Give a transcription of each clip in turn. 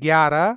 11,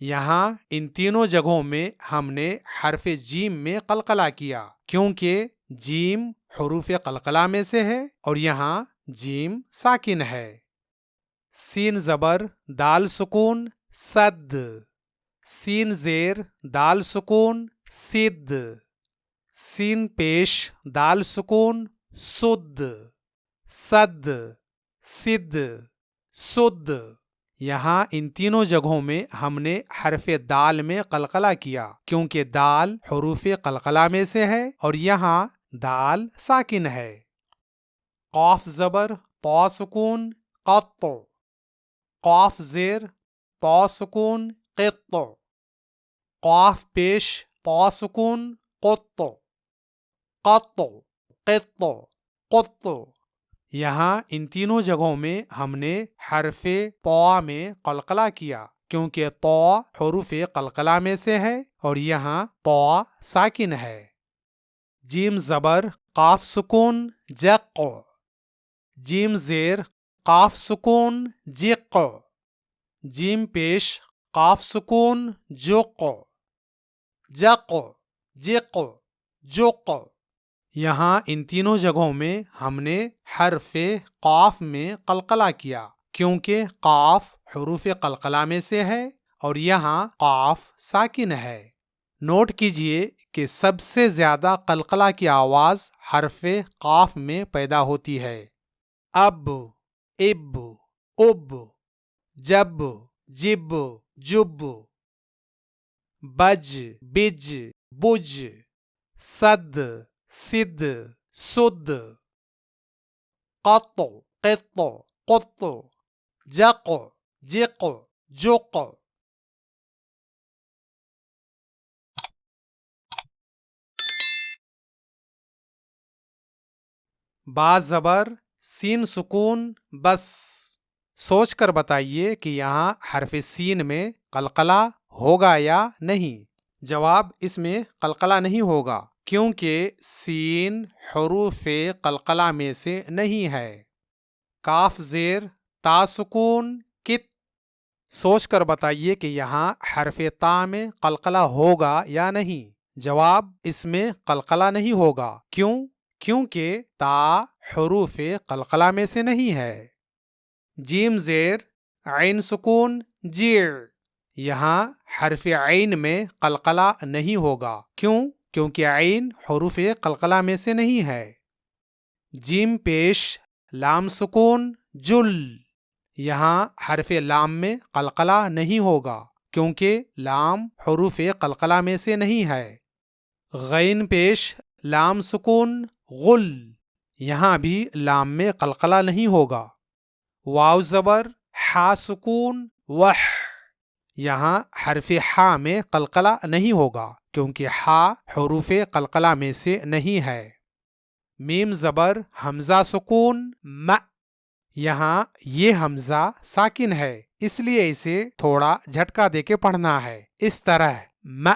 یہاں ان تینوں جگہوں میں ہم نے حرف جیم میں قلقلہ کیا کیونکہ جیم حروف قلقلہ میں سے ہے اور یہاں جیم ساکن ہے۔ سین زبر دال سکون صد، سین زیر دال سکون صد، سین پیش دال سکون سد، صد، صد، سد۔ یہاں ان تینوں جگہوں میں ہم نے حرف دال میں قلقلہ کیا کیونکہ دال حروف قلقلہ میں سے ہے اور یہاں دال ساکن ہے۔ قاف زبر طا سکون قط، قاف زیر طا سکون قط، قاف پیش طا سکون قط، قط، قط، قط۔ یہاں ان تینوں جگہوں میں ہم نے حرف طا میں قلقلہ کیا کیونکہ طا حروف قلقلہ میں سے ہے اور یہاں طا ساکن ہے۔ جیم زبر قاف سکون جق، جیم زیر قاف سکون جق، جیم پیش قاف سکون جق، جق، جق، جق۔ یہاں ان تینوں جگہوں میں ہم نے حرف قاف میں قلقلہ کیا کیونکہ قاف حروف قلقلہ میں سے ہے اور یہاں قاف ساکن ہے۔ نوٹ کیجئے کہ سب سے زیادہ قلقلہ کی آواز حرف قاف میں پیدا ہوتی ہے۔ اب، اب، اب، جب، جب، جب، بج، بج، بج، صد، صد، سد، قط، قط، قط، جق، جق، جق۔ با زبر سین سکون بس، سوچ کر بتائیے کہ یہاں حرف سین میں قلقلہ ہوگا یا نہیں؟ جواب اس میں قلقلہ نہیں ہوگا کیونکہ سین حروف قلقلہ میں سے نہیں ہے۔ کاف زیر تا سکون کت، سوچ کر بتائیے کہ یہاں حرف تا میں قلقلہ ہوگا یا نہیں؟ جواب اس میں قلقلہ نہیں ہوگا۔ کیوں؟ کیونکہ تا حروف قلقلہ میں سے نہیں ہے۔ جیم زیر عین سکون جیع، یہاں حرف عین میں قلقلہ نہیں ہوگا۔ کیوں؟ کیونکہ عین حروف قلقلہ میں سے نہیں ہے۔ جیم پیش لام سکون جل، یہاں حرف لام میں قلقلہ نہیں ہوگا کیونکہ لام حروف قلقلہ میں سے نہیں ہے۔ غین پیش لام سکون غل، یہاں بھی لام میں قلقلہ نہیں ہوگا۔ واو زبر حا سکون وح، یہاں حرف حا میں قلقلہ نہیں ہوگا کیونکہ حا حروف قلقلہ میں سے نہیں ہے۔ میم زبر حمزہ سکون م، یہاں یہ حمزہ ساکن ہے اس لیے اسے تھوڑا جھٹکا دے کے پڑھنا ہے، اس طرح م۔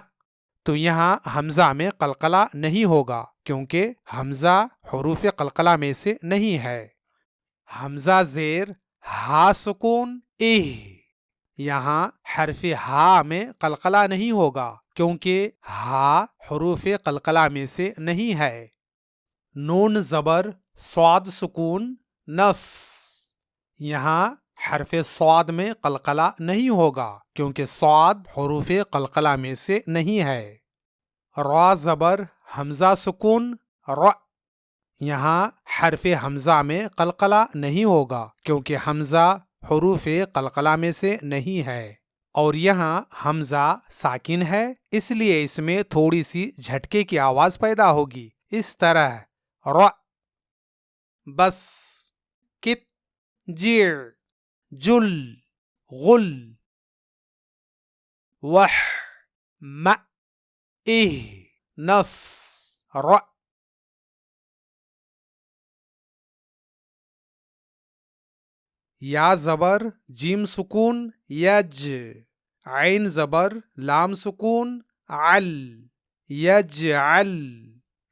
تو یہاں حمزہ میں قلقلہ نہیں ہوگا کیونکہ حمزہ حروف قلقلہ میں سے نہیں ہے۔ حمزہ زیر ہا سکون اہ، یہاں حرف ہا میں قلقلہ نہیں ہوگا کیونکہ ہا حروف قلقلہ میں سے نہیں ہے۔ نون زبر صاد سکون نص، یہاں حرف صاد میں قلقلہ نہیں ہوگا کیونکہ صاد حروف قلقلہ میں سے نہیں ہے۔ را زبر حمزہ سکون ر، یہاں حرف حمزہ میں قلقلہ نہیں ہوگا کیونکہ حمزہ حروف قلقلہ میں سے نہیں ہے اور یہاں حمزہ ساکن ہے اس لیے اس میں تھوڑی سی جھٹکے کی آواز پیدا ہوگی، اس طرح ر، بس، کت، جیع، جل، غل، وح، م، اہ، نص، ر۔ یا زبر جیم سکون یج، عین زبر لام سکون عل، یجعل،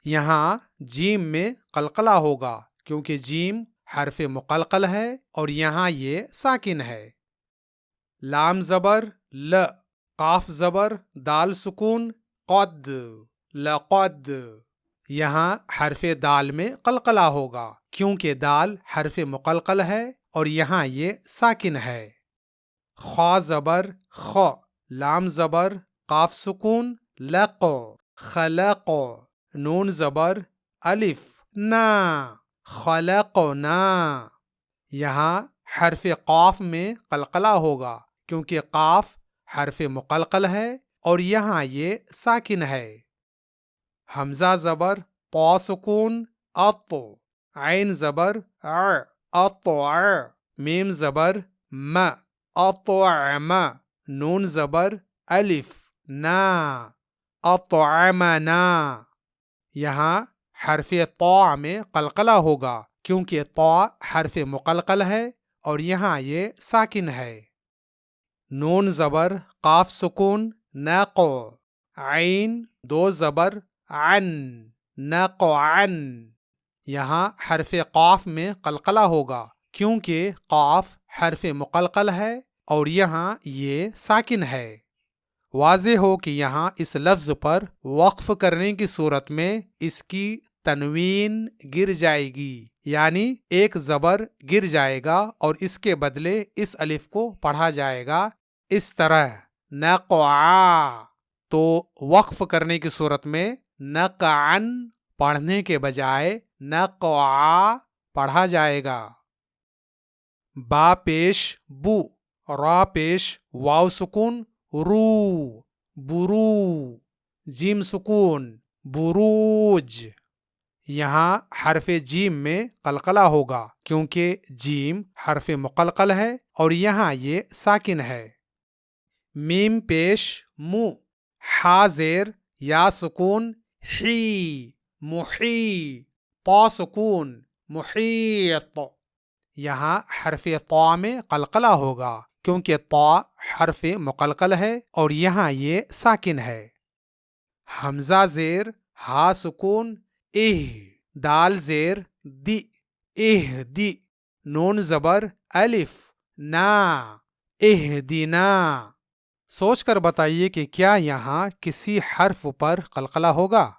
یہاں جیم میں قلقلہ ہوگا کیونکہ جیم حرف مقلقل ہے اور یہاں یہ ساکن ہے۔ لام زبر ل، قاف زبر دال سکون قد لقد. یہاں حرف دال میں قلقلہ ہوگا کیونکہ دال حرف مقلقل ہے اور یہاں یہ ساکن ہے. خا زبر خ لام زبر قاف سکون لق خلق. نون زبر الف نا خلقنا. یہاں حرف قاف میں قلقلہ ہوگا کیونکہ قاف حرف مقلقل ہے اور یہاں یہ ساکن ہے. حمزہ زبر طا سکون اط عین زبر ع اطع. میم زبر م اطعم. نون زبر الف نا اطعمنا. یہاں حرف طا میں قلقلہ ہوگا کیونکہ طا حرف مقلقل ہے اور یہاں یہ ساکن ہے. نون زبر قاف سکون نق عین دو زبر عن نقعن. یہاں حرف قاف میں قلقلہ ہوگا کیونکہ قاف حرف مقلقل ہے اور یہاں یہ ساکن ہے. واضح ہو کہ یہاں اس لفظ پر وقف کرنے کی صورت میں اس کی تنوین گر جائے گی، یعنی ایک زبر گر جائے گا اور اس کے بدلے اس الف کو پڑھا جائے گا اس طرح نقعا. تو وقف کرنے کی صورت میں نقعن پڑھنے کے بجائے نقعا پڑھا جائے گا. با پیش بو را پیش واو سکون رو برو. جیم سکون بروج. یہاں حرف جیم میں قلقلہ ہوگا کیونکہ جیم حرف مقلقل ہے اور یہاں یہ ساکن ہے. میم پیش مو حا زیر یا سکون حی محی. طا سکون محیط. یہاں حرف طا میں قلقلہ ہوگا کیونکہ طا حرف مقلقل ہے اور یہاں یہ ساکن ہے. حمزہ زیر ہا سکون اہ دال زیر دی اہ دی. نون زبر الف نا اہدنا. سوچ کر بتائیے کہ کیا یہاں کسی حرف پر قلقلہ ہوگا؟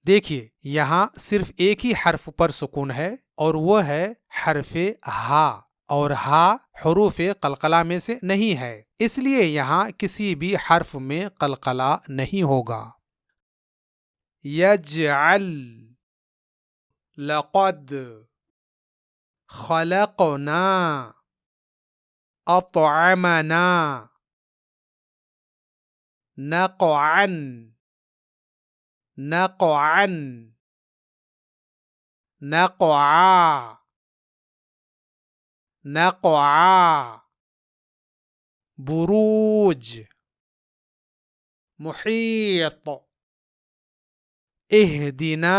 دیکھیے یہاں صرف ایک ہی حرف پر سکون ہے اور وہ ہے حرف ہا، اور ہا حروف قلقلہ میں سے نہیں ہے، اس لیے یہاں کسی بھی حرف میں قلقلہ نہیں ہوگا. یجعل لقد خلقنا اطعمنا نقعن نقعن نقعا نقعا. بروج محیط اہدنا.